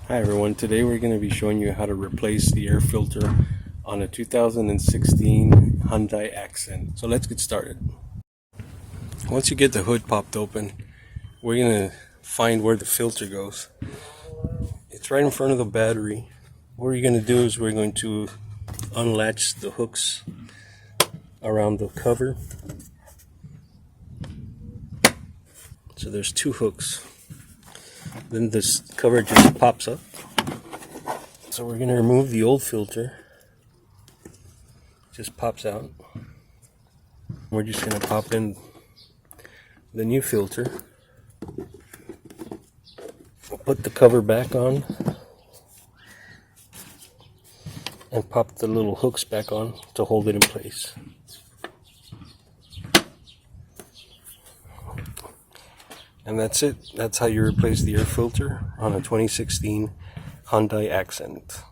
Hi everyone, today we're going to be showing you how to replace the air filter on a 2016 Hyundai Accent. So let's get started. Once you get the hood popped open, we're going to find where the filter goes. It's right in front of the battery. What we're going to do is we're going to unlatch the hooks around the cover. So there's two hooks. Then this cover just pops up. So we're going to remove the old filter. Just pops out. We're just going to pop in the new filter. Put the cover back on and pop the little hooks back on to hold it in place. And that's it. That's how you replace the air filter on a 2016 Hyundai Accent.